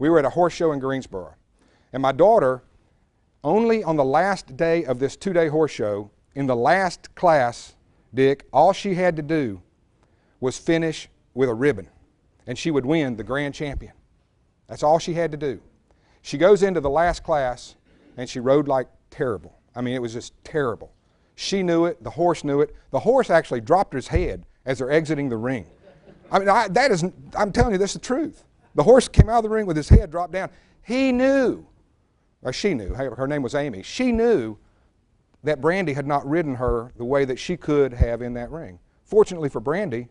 We were at a horse show in Greensboro. And my daughter, only on the last day of this 2-day horse show, in the last class, Dick, all she had to do was finish with a ribbon, and she would win the grand champion. That's all she had to do. She goes into the last class, and she rode like terrible. I mean, it was just terrible. She knew it. The horse knew it. The horse actually dropped his head as they're exiting the ring. I mean, I'm telling you, this is the truth. The horse came out of the ring with his head dropped down. He knew, or she knew, her name was Amy, she knew that Brandy had not ridden her the way that she could have in that ring. Fortunately for Brandy,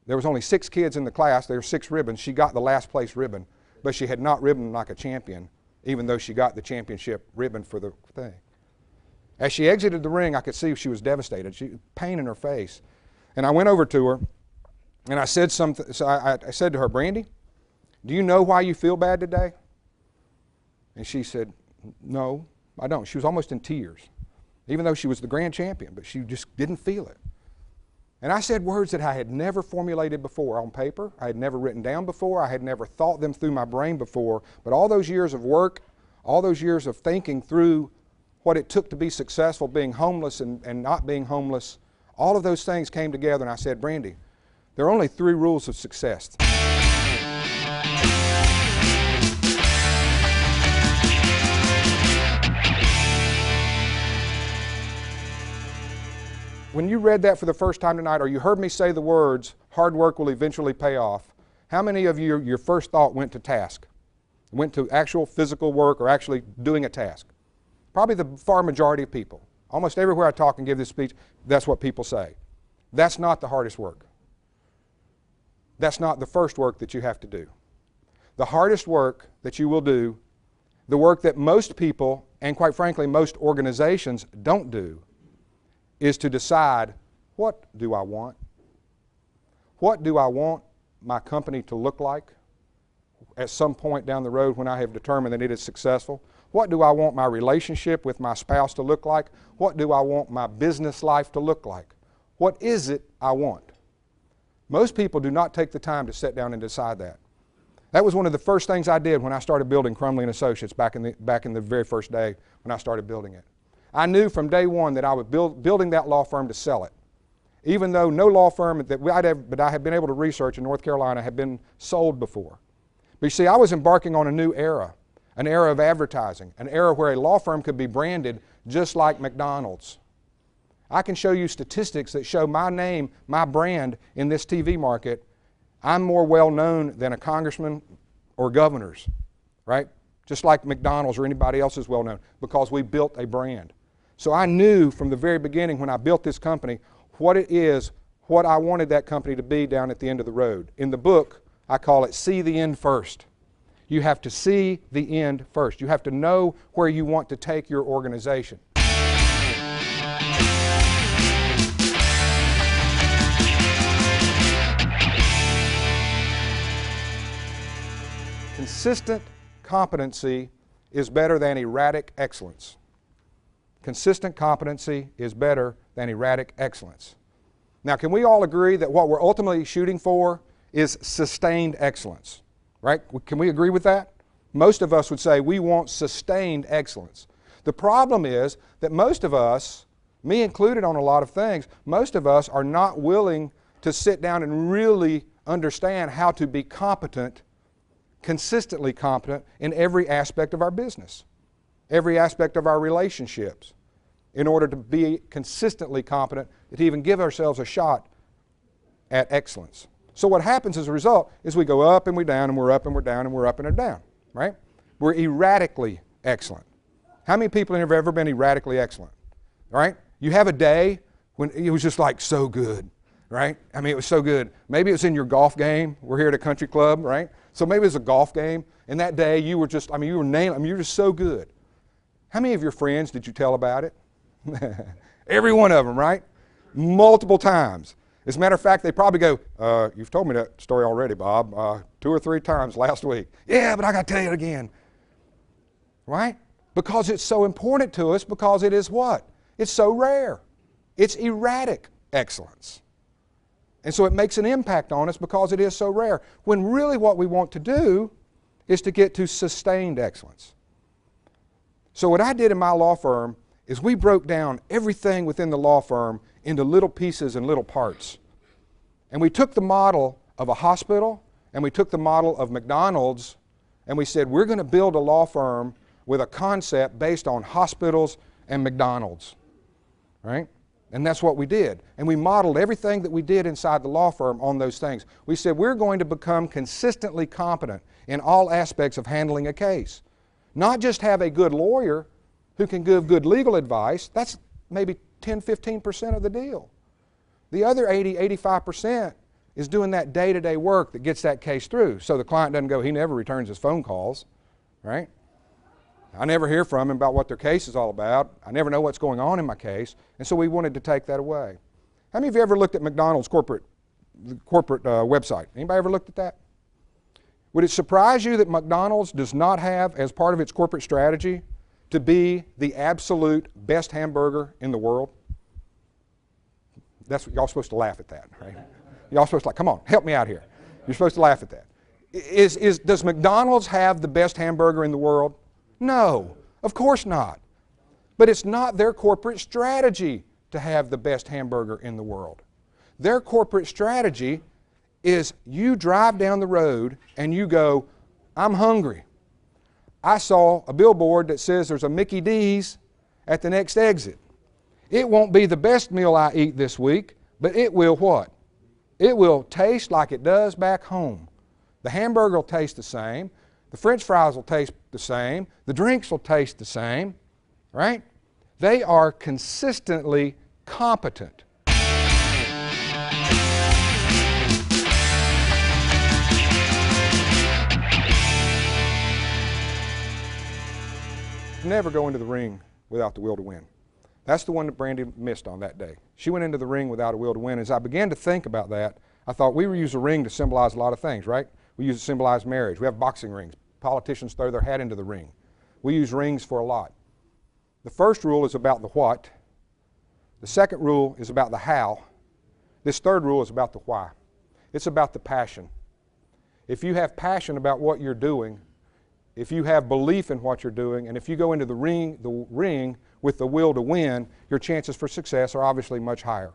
there was only 6 kids in the class. There were 6 ribbons. She got the last place ribbon, but she had not ridden like a champion, even though she got the championship ribbon for the thing. As she exited the ring, I could see she was devastated. She had pain in her face. And I went over to her, and I said something. So I said to her, Brandy, do you know why you feel bad today? And she said, no, I don't. She was almost in tears, even though she was the grand champion, but she just didn't feel it. And I said words that I had never formulated before on paper. I had never written down before. I had never thought them through my brain before. But all those years of work, all those years of thinking through what it took to be successful, being homeless and not being homeless, all of those things came together, and I said, Brandy, there are only 3 rules of success. When you read that for the first time tonight, or you heard me say the words, hard work will eventually pay off, how many of you, your first thought went to task? Went to actual physical work or actually doing a task? Probably the far majority of people. Almost everywhere I talk and give this speech, that's what people say. That's not the hardest work. That's not the first work that you have to do. The hardest work that you will do, the work that most people, and quite frankly most organizations don't do, is to decide, what do I want? What do I want my company to look like at some point down the road when I have determined that it is successful? What do I want my relationship with my spouse to look like? What do I want my business life to look like? What is it I want? Most people do not take the time to sit down and decide that. That was one of the first things I did when I started building Crumley and Associates back in the very first day when I started building it. I knew from day one that I was building that law firm to sell it. Even though no law firm that I had been able to research in North Carolina had been sold before. But you see, I was embarking on a new era, an era of advertising, an era where a law firm could be branded just like McDonald's. I can show you statistics that show my name, my brand in this TV market. I'm more well known than a congressman or governors, right? Just like McDonald's or anybody else is well known, because we built a brand. So I knew from the very beginning when I built this company what it is, what I wanted that company to be down at the end of the road. In the book, I call it see the end first. You have to see the end first. You have to know where you want to take your organization. Consistent competency is better than erratic excellence. Consistent competency is better than erratic excellence. Now, can we all agree that what we're ultimately shooting for is sustained excellence? Right? Can we agree with that? Most of us would say we want sustained excellence. The problem is that most of us, me included on a lot of things, most of us are not willing to sit down and really understand how to be competent, consistently competent in every aspect of our business, every aspect of our relationships, in order to be consistently competent, to even give ourselves a shot at excellence. So what happens as a result is we go up and we're down and we're up and we're down and we're up and we're down, right? We're erratically excellent. How many people have ever been erratically excellent, right? You have a day when it was just like so good, right? I mean, it was so good. Maybe it was in your golf game. We're here at a country club, right? So maybe it was a golf game, and that day you were just, you were nailing, you were just so good. How many of your friends did you tell about it? Every one of them, right? Multiple times. As a matter of fact, they probably go, you've told me that story already, Bob, 2 or 3 times last week. Yeah, but I got to tell you it again. Right? Because it's so important to us, because it is what? It's so rare. It's erratic excellence. And so it makes an impact on us because it is so rare. When really what we want to do is to get to sustained excellence. So what I did in my law firm is we broke down everything within the law firm into little pieces and little parts. And we took the model of a hospital, and we took the model of McDonald's, and we said, we're going to build a law firm with a concept based on hospitals and McDonald's, right? And that's what we did. And we modeled everything that we did inside the law firm on those things. We said, we're going to become consistently competent in all aspects of handling a case. Not just have a good lawyer who can give good legal advice. That's maybe 10, 15% of the deal. The other 80, 85% is doing that day-to-day work that gets that case through. So the client doesn't go, he never returns his phone calls, right? I never hear from him about what their case is all about. I never know what's going on in my case. And so we wanted to take that away. How many of you ever looked at McDonald's corporate website? Anybody ever looked at that? Would it surprise you that McDonald's does not have, as part of its corporate strategy, to be the absolute best hamburger in the world? That's what y'all supposed to laugh at that, right? Y'all supposed to, like, come on, help me out here. You're supposed to laugh at that. Does McDonald's have the best hamburger in the world? No, of course not. But it's not their corporate strategy to have the best hamburger in the world. Their corporate strategy is you drive down the road and you go, I'm hungry. I saw a billboard that says there's a Mickey D's at the next exit. It won't be the best meal I eat this week, but it will what? It will taste like it does back home. The hamburger will taste the same. The French fries will taste the same. The drinks will taste the same, right? They are consistently competent. Never go into the ring without the will to win. That's the one that Brandy missed on that day. She went into the ring without a will to win. As I began to think about that, I thought we use a ring to symbolize a lot of things, right? We use it to symbolize marriage. We have boxing rings. Politicians throw their hat into the ring. We use rings for a lot. The first rule is about the what. The second rule is about the how. This third rule is about the why. It's about the passion. If you have passion about what you're doing, if you have belief in what you're doing, and if you go into the ring with the will to win, your chances for success are obviously much higher.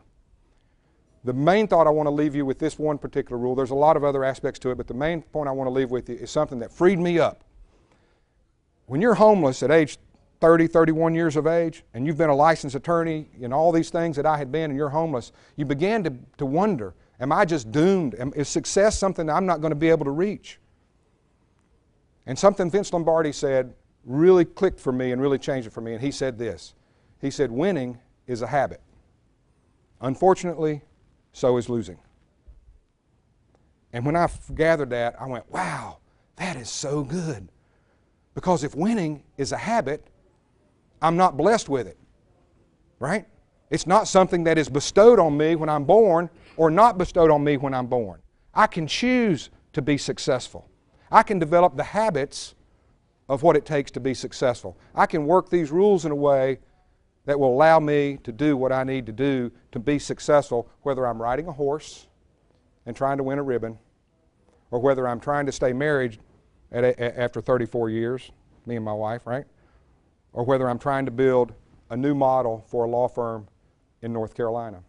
The main thought I want to leave you with this one particular rule, there's a lot of other aspects to it, but the main point I want to leave with you is something that freed me up. When you're homeless at age 30, 31 years of age, and you've been a licensed attorney and all these things that I had been, and you're homeless, you began to wonder, am I just doomed? Is success something that I'm not going to be able to reach? And something Vince Lombardi said really clicked for me and really changed it for me, and he said this. He said, winning is a habit. Unfortunately, so is losing. And when I gathered that, I went, wow, that is so good. Because if winning is a habit, I'm not blessed with it, right? It's not something that is bestowed on me when I'm born or not bestowed on me when I'm born. I can choose to be successful. I can develop the habits of what it takes to be successful. I can work these rules in a way that will allow me to do what I need to do to be successful, whether I'm riding a horse and trying to win a ribbon, or whether I'm trying to stay married after 34 years, me and my wife, right? Or whether I'm trying to build a new model for a law firm in North Carolina.